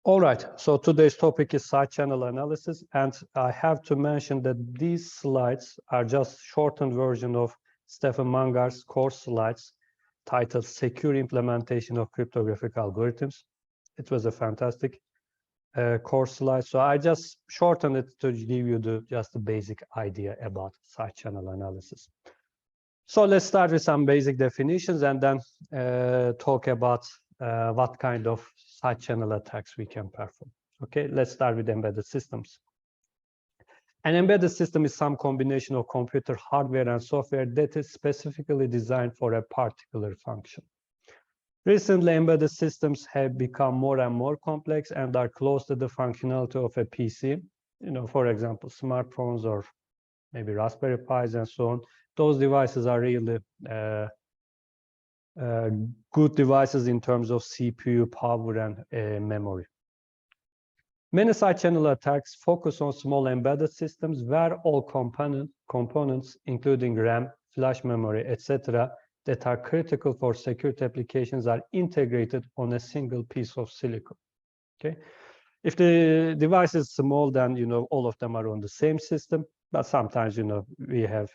All right, so today's topic is side channel analysis, and I have to mention that these slides are just shortened version of Stefan Mangard's course slides titled Secure Implementation of Cryptographic Algorithms. It was a fantastic course slide, so I just shortened it to give you just the basic idea about side channel analysis. So let's start with some basic definitions and then talk about what kind of side channel attacks we can perform. Okay, let's start with embedded systems. An embedded system is some combination of computer hardware and software that is specifically designed for a particular function. Recently, embedded systems have become more and more complex and are close to the functionality of a PC. For example, smartphones or maybe Raspberry Pis and so on. Those devices are really good devices in terms of CPU, power, and memory. Many side channel attacks focus on small embedded systems where all components, including RAM, flash memory, etc., that are critical for security applications are integrated on a single piece of silicon. Okay, if the device is small, then all of them are on the same system, but sometimes we have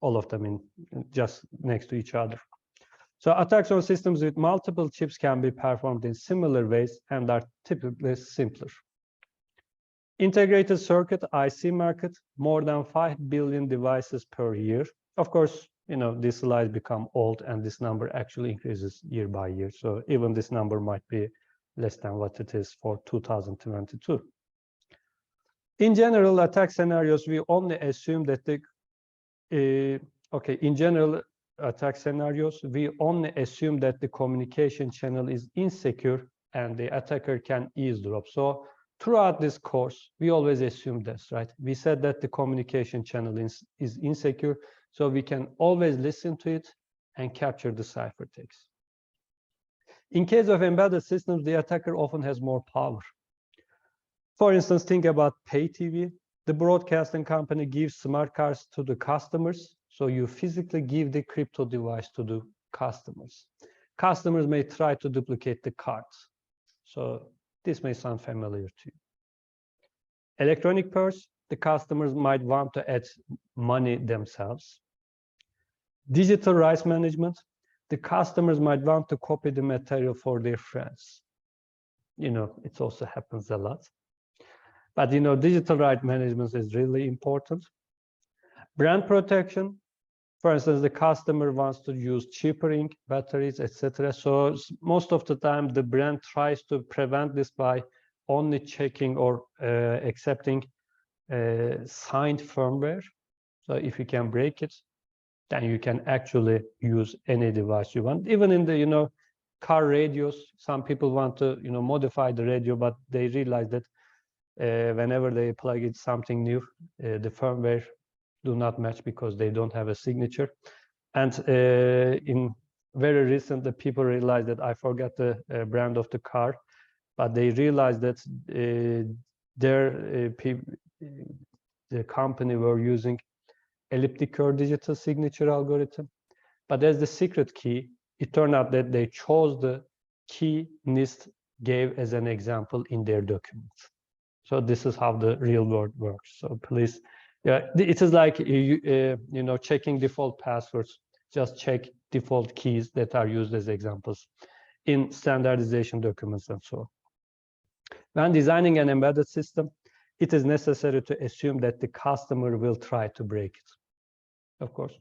all of them in just next to each other. So attacks on systems with multiple chips can be performed in similar ways and are typically simpler. Integrated circuit IC market, more than 5 billion devices per year. Of course, these slides become old and this number actually increases year by year. So even this number might be less than what it is for 2022. In general, attack scenarios, we only assume that attack scenarios, we only assume that the communication channel is insecure and the attacker can eavesdrop. So throughout this course, we always assume this, right? We said that the communication channel is insecure, so we can always listen to it and capture the ciphertext. In case of embedded systems, the attacker often has more power. For instance, think about pay TV. The broadcasting company gives smart cards to the customers, so you physically give the crypto device to the customers. Customers may try to duplicate the cards. So this may sound familiar to you. Electronic purse, the customers might want to add money themselves. Digital rights management, the customers might want to copy the material for their friends. It also happens a lot. But digital rights management is really important. Brand protection, for instance, the customer wants to use cheaper ink, batteries, etc. So most of the time, the brand tries to prevent this by only checking or accepting signed firmware. So if you can break it, then you can actually use any device you want. Even in the car radios, some people want to modify the radio, but they realize that whenever they plug in something new, the firmware do not match because they don't have a signature. And in very recent, the people realized that I forgot the brand of the car, but they realized that the company were using elliptic curve digital signature algorithm. But as the secret key, it turned out that they chose the key NIST gave as an example in their documents. So this is how the real world works. So please, it is like checking default passwords. Just check default keys that are used as examples in standardization documents and so on. When designing an embedded system, it is necessary to assume that the customer will try to break it, of course.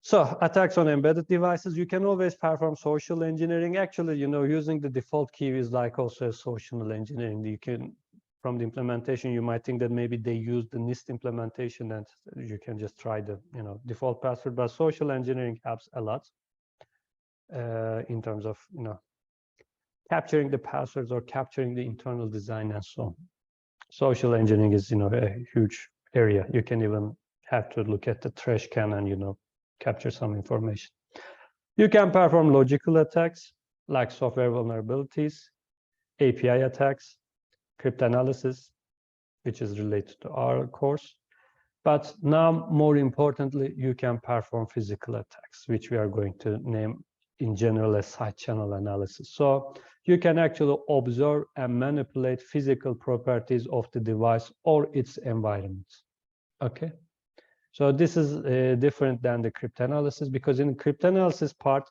So attacks on embedded devices, you can always perform social engineering. Actually, using the default key is like also a social engineering. You can, from the implementation, you might think that maybe they use the NIST implementation and you can just try the default password, but social engineering helps a lot in terms of capturing the passwords or capturing the internal design and so on. Social engineering is a huge area. You can even have to look at the trash can and capture some information. You can perform logical attacks like software vulnerabilities, API attacks, cryptanalysis, which is related to our course. But now, more importantly, you can perform physical attacks, which we are going to name in general as side channel analysis. So you can actually observe and manipulate physical properties of the device or its environment. Okay, so this is different than the cryptanalysis, because in the cryptanalysis part,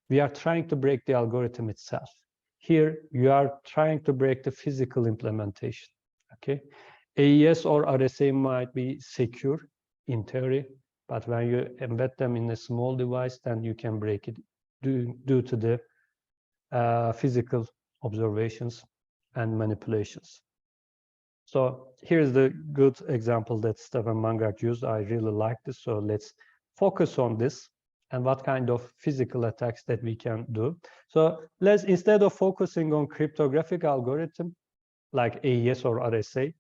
we are trying to break the algorithm itself. Here, you are trying to break the physical implementation. Okay, AES or RSA might be secure in theory, but when you embed them in a small device, then you can break it due to the physical observations and manipulations. So here's the good example that Stefan Mangard used. I really like this. So let's focus on this and what kind of physical attacks that we can do. So let's, instead of focusing on cryptographic algorithm like AES or RSA,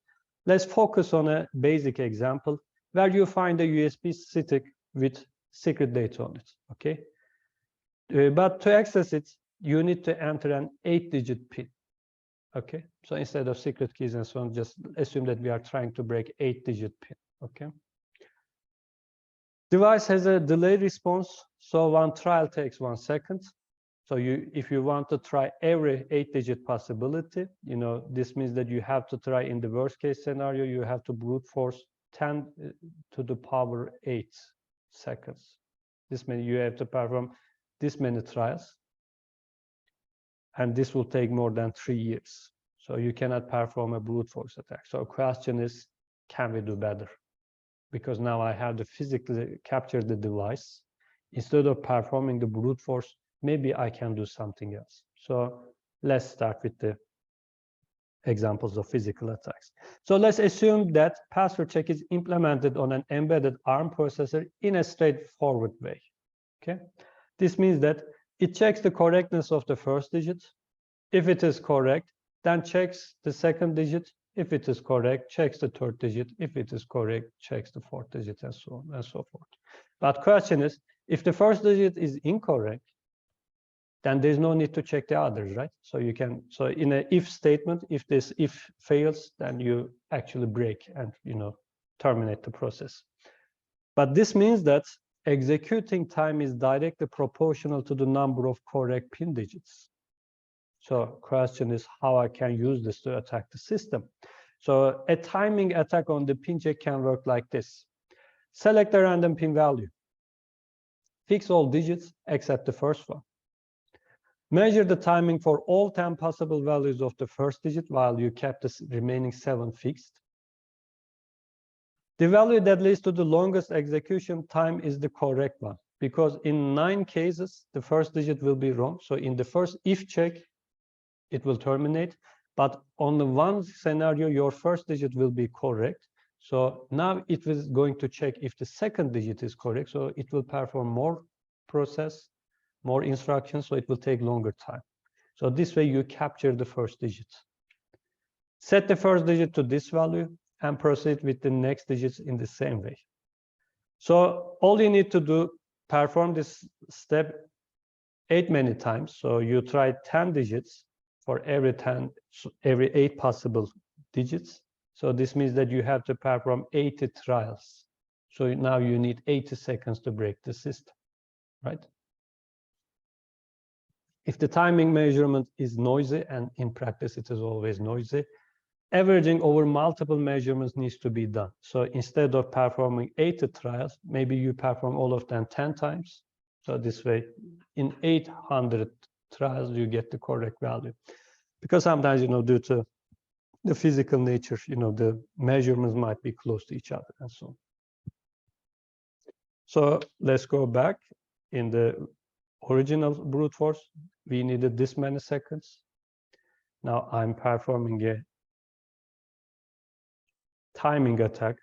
let's focus on a basic example where you find a USB stick with secret data on it, okay? But to access it, you need to enter an 8-digit PIN, okay? So instead of secret keys and so on, just assume that we are trying to break 8-digit PIN, okay? Device has a delay response, so one trial takes 1 second. So if you want to try every 8-digit possibility, this means that you have to try, in the worst case scenario, you have to brute force 10 to the power 8 seconds. This means you have to perform this many trials, and this will take more than 3 years. So you cannot perform a brute force attack. So the question is, can we do better? Because now I have to physically capture the device. Instead of performing the brute force, maybe I can do something else. So let's start with the examples of physical attacks. So let's assume that password check is implemented on an embedded ARM processor in a straightforward way. Okay, this means that it checks the correctness of the first digit. If it is correct, then checks the second digit. If it is correct, checks the third digit. If it is correct, checks the fourth digit, and so on and so forth. But question is, if the first digit is incorrect, then there's no need to check the others, right? So you can, so in an if statement, if this if fails, then you actually break and terminate the process. But this means that executing time is directly proportional to the number of correct PIN digits. So question is how I can use this to attack the system. So a timing attack on the PIN check can work like this. Select a random PIN value. Fix all digits except the first one. Measure the timing for all 10 possible values of the first digit while you kept the remaining 7 fixed. The value that leads to the longest execution time is the correct one, because in 9 cases, the first digit will be wrong. So in the first if check, it will terminate. But on the one scenario, your first digit will be correct. So now it is going to check if the second digit is correct. So it will perform more process, more instructions, so it will take longer time. So this way you capture the first digit. Set the first digit to this value and proceed with the next digits in the same way. So all you need to do, perform this step 8 many times. So you try 10 digits for every 8 possible digits. So this means that you have to perform 80 trials. So now you need 80 seconds to break the system, right? If the timing measurement is noisy, and in practice it is always noisy, averaging over multiple measurements needs to be done. So instead of performing 80 trials, maybe you perform all of them 10 times. So this way, in 800 trials, you get the correct value. Because sometimes, due to the physical nature, the measurements might be close to each other and so on. So let's go back. In the original brute force, we needed this many seconds. Now I'm performing a timing attack,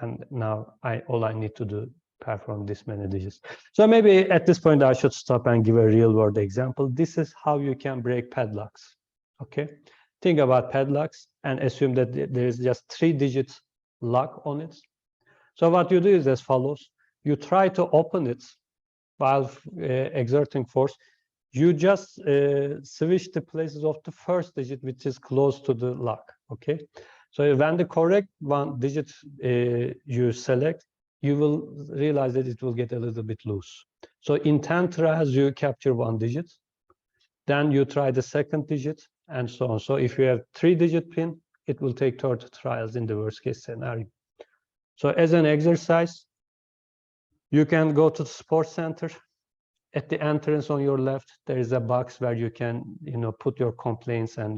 and now all I need to do perform this many digits. So maybe at this point I should stop and give a real world example. This is how you can break padlocks. Okay, think about padlocks and assume that there is just 3 digits lock on it. So what you do is as follows. You try to open it while exerting force. You just switch the places of the first digit, which is close to the lock, okay? So when the correct one digit you select, you will realize that it will get a little bit loose. So in 10 tries, you capture 1 digit. Then you try the second digit, and so on. So if you have 3-digit PIN, it will take 30 trials in the worst case scenario. So as an exercise, you can go to the sports center. At the entrance on your left, there is a box where you can, put your complaints and,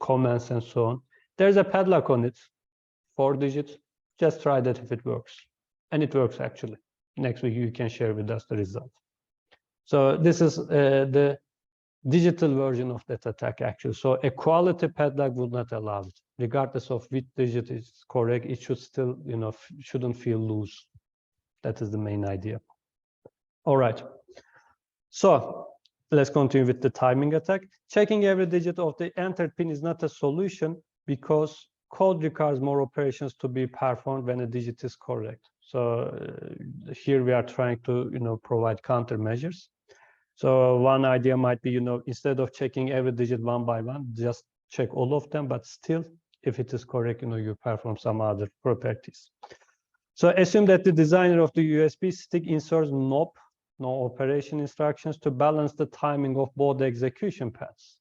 comments and so on. There's a padlock on it, 4 digits. Just try that if it works. And it works actually. Next week, you can share with us the result. So this is the digital version of that attack actually. So a quality padlock would not allow it. Regardless of which digit is correct, it should still, shouldn't feel loose. That is the main idea. All right. So let's continue with the timing attack. Checking every digit of the entered PIN is not a solution because code requires more operations to be performed when a digit is correct. So here we are trying to, provide countermeasures. So one idea might be, instead of checking every digit one by one, just check all of them, but still, if it is correct, you perform some other properties. So assume that the designer of the USB stick inserts no operation instructions to balance the timing of both execution paths.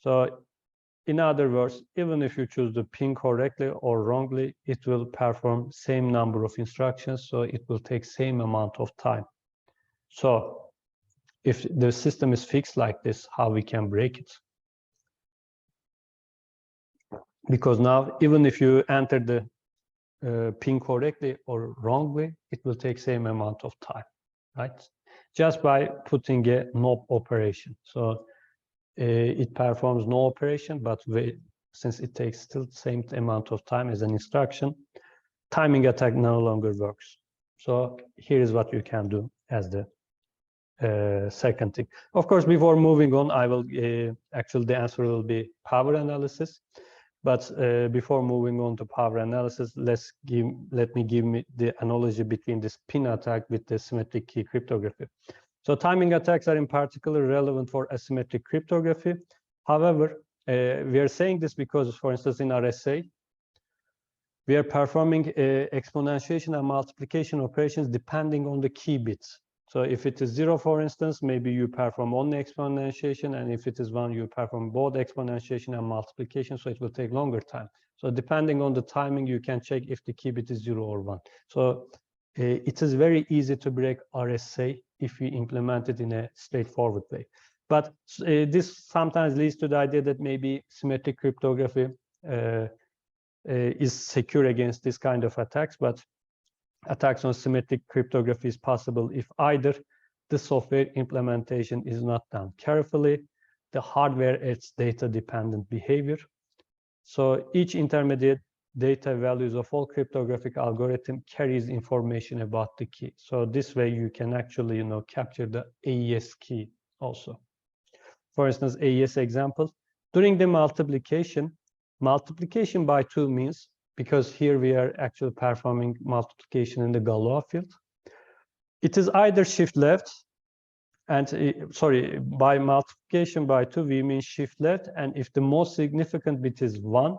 So in other words, even if you choose the PIN correctly or wrongly, it will perform same number of instructions, so it will take same amount of time. So if the system is fixed like this, how we can break it? Because now, even if you enter the PIN correctly or wrongly, it will take same amount of time, right? Just by putting a no operation. So it performs no operation, but since it takes still the same amount of time as an instruction, timing attack no longer works. So here is what you can do as the second thing. Of course, before moving on, I will actually the answer will be power analysis. But before moving on to power analysis, let me give the analogy between this PIN attack with the symmetric key cryptography. So timing attacks are in particular relevant for asymmetric cryptography. However, we are saying this because, for instance, in RSA, we are performing exponentiation and multiplication operations depending on the key bits. So if it is 0, for instance, maybe you perform only exponentiation, and if it is 1, you perform both exponentiation and multiplication, so it will take longer time. So depending on the timing, you can check if the key bit is 0 or 1. So it is very easy to break RSA if we implement it in a straightforward way. But this sometimes leads to the idea that maybe symmetric cryptography is secure against this kind of attacks, but attacks on symmetric cryptography is possible if either the software implementation is not done carefully, the hardware adds data-dependent behavior. So each intermediate data values of all cryptographic algorithm carries information about the key. So this way you can actually, capture the AES key also. For instance, AES example, during the multiplication by 2 means, because here we are actually performing multiplication in the Galois field. It is either shift left, and by multiplication by 2, we mean shift left, and if the most significant bit is 1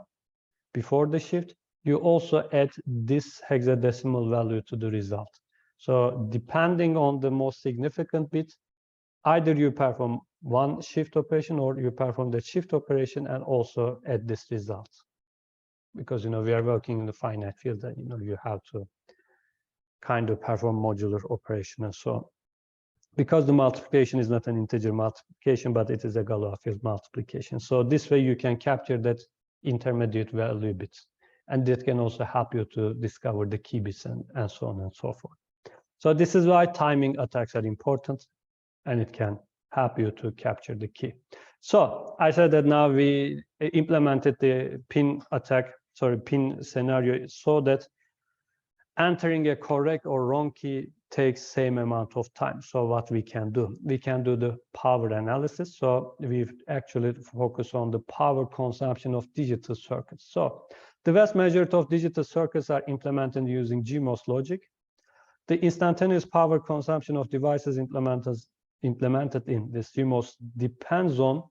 before the shift, you also add this hexadecimal value to the result. So depending on the most significant bit, either you perform one shift operation or you perform the shift operation and also add this result. Because we are working in the finite field, and you have to kind of perform modular operation and so on. Because the multiplication is not an integer multiplication, but it is a Galois field multiplication. So this way you can capture that intermediate value bits, and that can also help you to discover the key bits and so on and so forth. So this is why timing attacks are important, and it can help you to capture the key. So I said that now we implemented the PIN scenario so that entering a correct or wrong key takes same amount of time. So what we can do the power analysis. So we've actually focused on the power consumption of digital circuits. So the vast majority of digital circuits are implemented using GMOS logic. The instantaneous power consumption of devices implemented in this GMOS depends on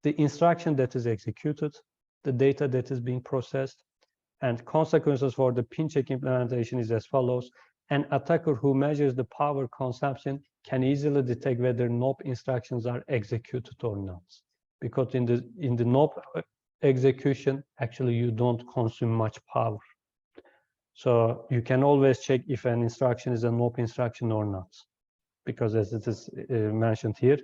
the instruction that is executed, the data that is being processed, and consequences for the pin check implementation is as follows. an attacker who measures the power consumption can easily detect whether NOP instructions are executed or not. Because in the NOP execution, actually you don't consume much power. So you can always check if an instruction is a NOP instruction or not. Because as it is mentioned here,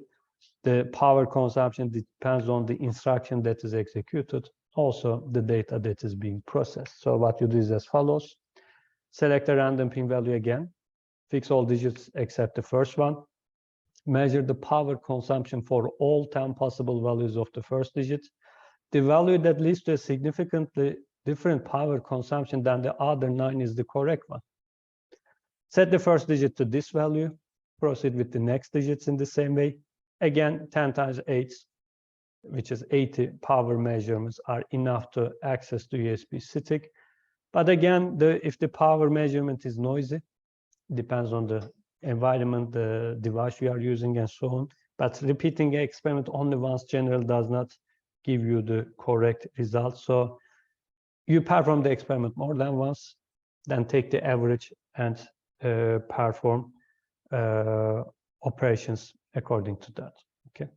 the power consumption depends on the instruction that is executed, also the data that is being processed. So what you do is as follows. Select a random pin value again, fix all digits except the first one, measure the power consumption for all 10 possible values of the first digit. The value that leads to a significantly different power consumption than the other 9 is the correct one. Set the first digit to this value, proceed with the next digits in the same way. Again, 10 times 8, which is 80 power measurements, are enough to access the USB stick. But again, if the power measurement is noisy, depends on the environment, the device you are using, and so on. But repeating the experiment only once generally does not give you the correct result. So you perform the experiment more than once, then take the average and perform operations according to that. Okay.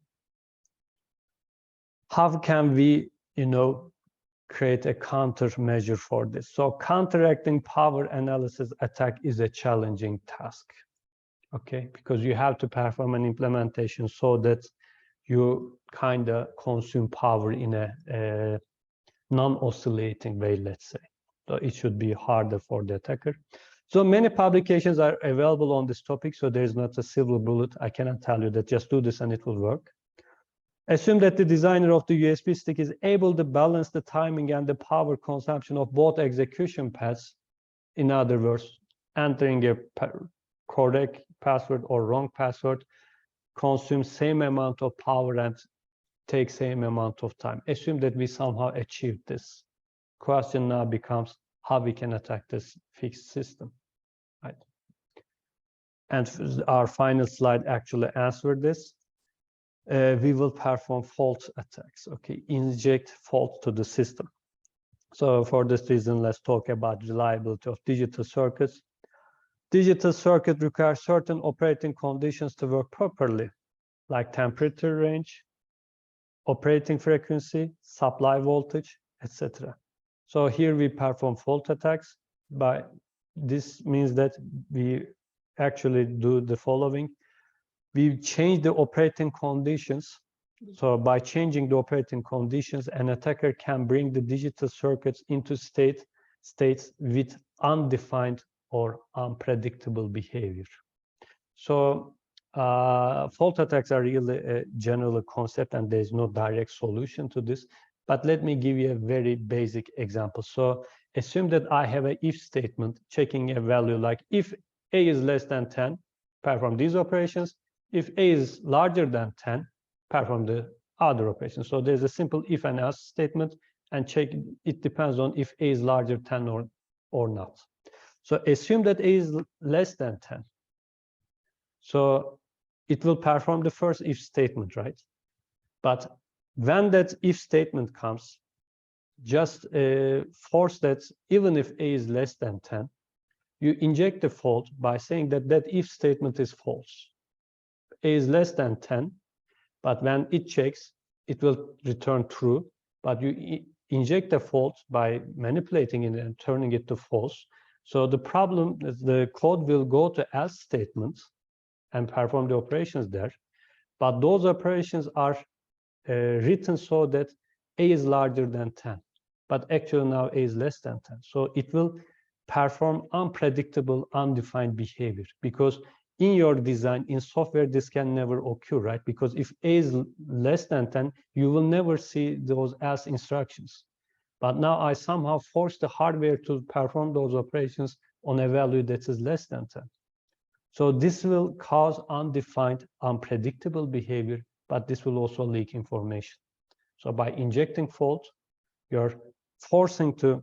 How can we, create a countermeasure for this? So counteracting power analysis attack is a challenging task. Okay, because you have to perform an implementation so that you kind of consume power in a non-oscillating way, let's say. So it should be harder for the attacker. So many publications are available on this topic, so there is not a silver bullet. I cannot tell you that just do this and it will work. Assume that the designer of the USB stick is able to balance the timing and the power consumption of both execution paths. In other words, entering a correct password or wrong password consumes same amount of power and takes same amount of time. Assume that we somehow achieved this. Question now becomes how we can attack this fixed system, right? And our final slide actually answered this. We will perform fault attacks, okay? Inject fault to the system. So for this reason, let's talk about reliability of digital circuits. Digital circuit requires certain operating conditions to work properly, like temperature range, operating frequency, supply voltage, etc. So here we perform fault attacks. This means that we actually do the following. We change the operating conditions. So by changing the operating conditions, an attacker can bring the digital circuits into states with undefined or unpredictable behavior. So fault attacks are really a general concept and there's no direct solution to this. But let me give you a very basic example. So assume that I have an if statement checking a value like if A is less than 10, perform these operations. If A is larger than 10, perform the other operations. So there's a simple if and else statement and check. It depends on if A is larger than 10 or not. So assume that A is less than 10. So it will perform the first if statement, right? But when that if statement comes, just force that even if A is less than 10, you inject the fault by saying that that if statement is false. A is less than 10, but when it checks, it will return true, but you inject the fault by manipulating it and turning it to false. So the problem is the code will go to else statements and perform the operations there, but those operations are written so that A is larger than 10, but actually now A is less than 10. So it will perform unpredictable, undefined behavior because in your design, in software, this can never occur, right? Because if A is less than 10, you will never see those else instructions. But now I somehow force the hardware to perform those operations on a value that is less than 10. So this will cause undefined, unpredictable behavior, but this will also leak information. So by injecting fault, you're forcing the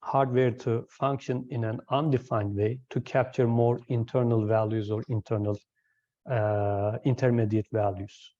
hardware to function in an undefined way to capture more internal values or internal intermediate values.